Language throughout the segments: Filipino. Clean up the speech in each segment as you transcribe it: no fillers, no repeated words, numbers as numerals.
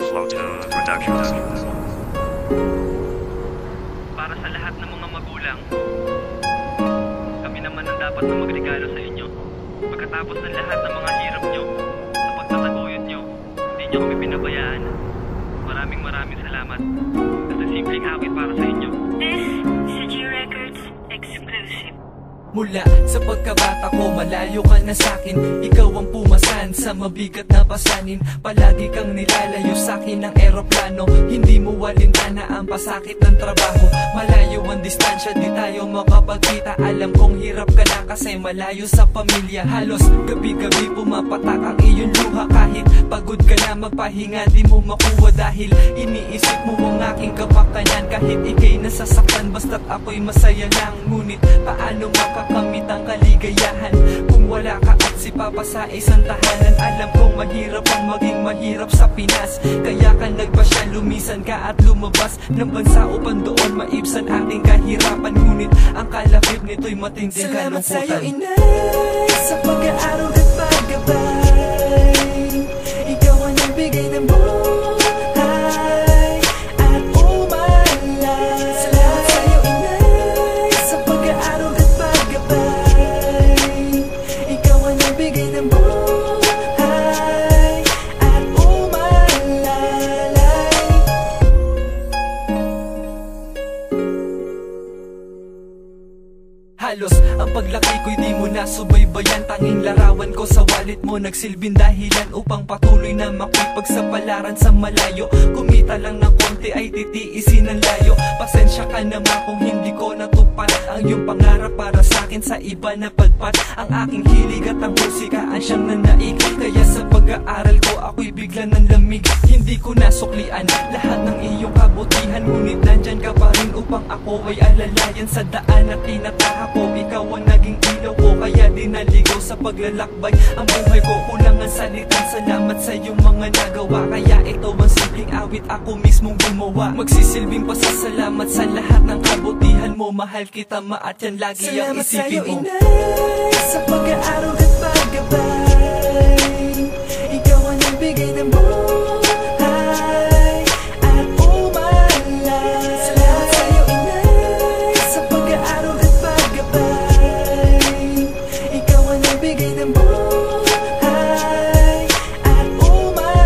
Slow Tone Productions. Para sa lahat ng mga magulang, kami naman ang dapat na magregalo sa inyo. Pagkatapos ng lahat ng mga hirap nyo, sa pagtataguyod nyo, hindi nyo kami pinabayaan. Maraming salamat. At simpleng awit para sa inyo. This is G Records exclusive. Mula sa pagkabata ko, malayo ka na sa'kin. Ikaw ang pumasan sa mabigat na pasanin. Palagi kang nilalayo sa'kin ng eroplano. Hindi mo walintana ang pasakit ng trabaho. Malayo ang distansya, di tayo makapagkita. Alam kong hirap ka na kasi malayo sa pamilya. Halos gabi-gabi pumapatak ang iyong luha. Kahit pagod ka na magpahinga, di mo makuha. Dahil iniisip mo ang aking kapakanan. Kahit ikay nasasaktan, basta't ako'y masaya lang. Ngunit paano makakamit ang kaligayahan kung wala ka at si Papa sa isang tahanan? Alam kong mahirap ang maging mahirap sa Pinas, kaya ka nagpasya, lumisan ka at lumabas ng bansa upang doon maibsan ating kahirapan. Ngunit ang kalakip nito'y matinding kalungkutan. Salamat sa'yo, inay, sa pag-aaral at paggabay. Ikaw ang nagbigay ng buhay at umalay. Salamat sa'yo, inay, sa pag-aaral at paggabay. Ikaw ang nagbigay ng buhay at umalalay. Halos ang paglaki ko'y di mo nasubaybayan. Tanging larawan ko sa wallet mo nagsilbing dahilan upang patuloy na makipagsapalaran sa malayo. Kumita lang ng konti ay titiisin ng layo. Pasensya ka naman kung hindi ko natupad ang iyong pangarap para sa akin, sa iba na pagpat. Ang aking hilig at ang musika ang siyang nanaig. Kaya sa pag-aaral ko ako'y bigla ng lamig. Hindi ko nasuklian lahat ng iyong kabutihan, ngunit nandyan ka pa rin upang ako ay alalayan sa daan at tinatahak ko. Ikaw ang naging ilaw ko, kaya di naligaw sa paglalakbay ang buhay ko. Kulang ang salitang salamat sa iyong mga nagawa, kaya ito ang simpleng awit ako mismong gumawa. Magsisilbing pasasalamat sa lahat ng kabutihan mo. Mahal kita, ma, at yan lagi ang Salamat sa'yo, isipin mo. inay, sa pag-aaral at paggabay. Ikaw ang nagbigay ng buhay at umalay. Salamat sa'yo, inay, sa pag-aaral at paggabay. Ikaw ang nagbigay ng buhay at umalalay.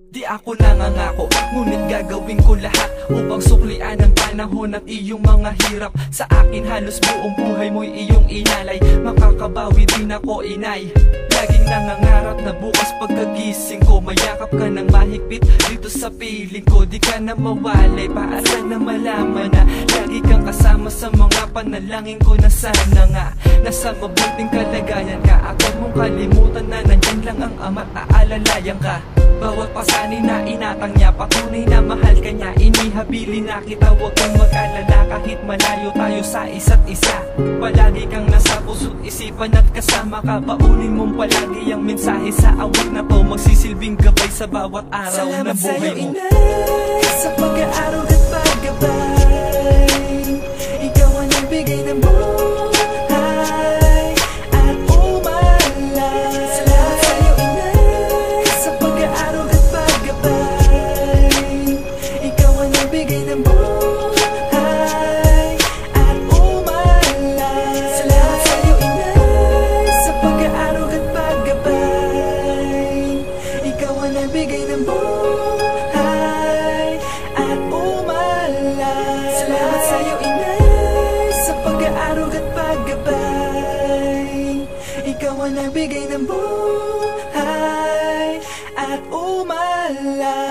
Di ako nangangako, ngunit gagawin ko lahat upang suklian ang panahon at iyong mga hirap. Sa akin halos buong buhay mo'y iyong inalay. Makakabawi din ako, inay. Laging nangangarap na bukas pagkagising ko, mayakap ka ng mahigpit dito sa piling ko. Di ka na mawalay, paasa na malaman na lagi kang kasama sa mga panalangin ko. Na sana nga nasa mabuting kalagayan ka. Ako mong kalimutan na nandyan lang ang ama't aalalayan ka. Bawat pasanin na inatang niya, patunay na mahal ka niya. Inihabili na kita, huwag kang mag-alala kahit malayo tayo sa isa't isa. Palagi kang nasa puso't isipan at kasama ka. Baunin mong palagi ang mensahe sa awit na to. Magsisilbing gabay sa bawat araw ng Salamat sa'yo, buhay mo. inay, sa pag-aaral at paggabay. Ikaw ang nagbigay ng buhay at umalay. Salamat sa'yo, inay, sa pag-aaral at paggabay. Ikaw ang nagbigay ng buhay at umalay. Salamat sa'yo, inay, sa pag-aaral at paggabay. Ikaw ang nagbigay ng buhay at umalay. Salamat sa'yo, inay, sa pag-aaral at paggabay. Ikaw ang nagbigay ng buhay at umalay.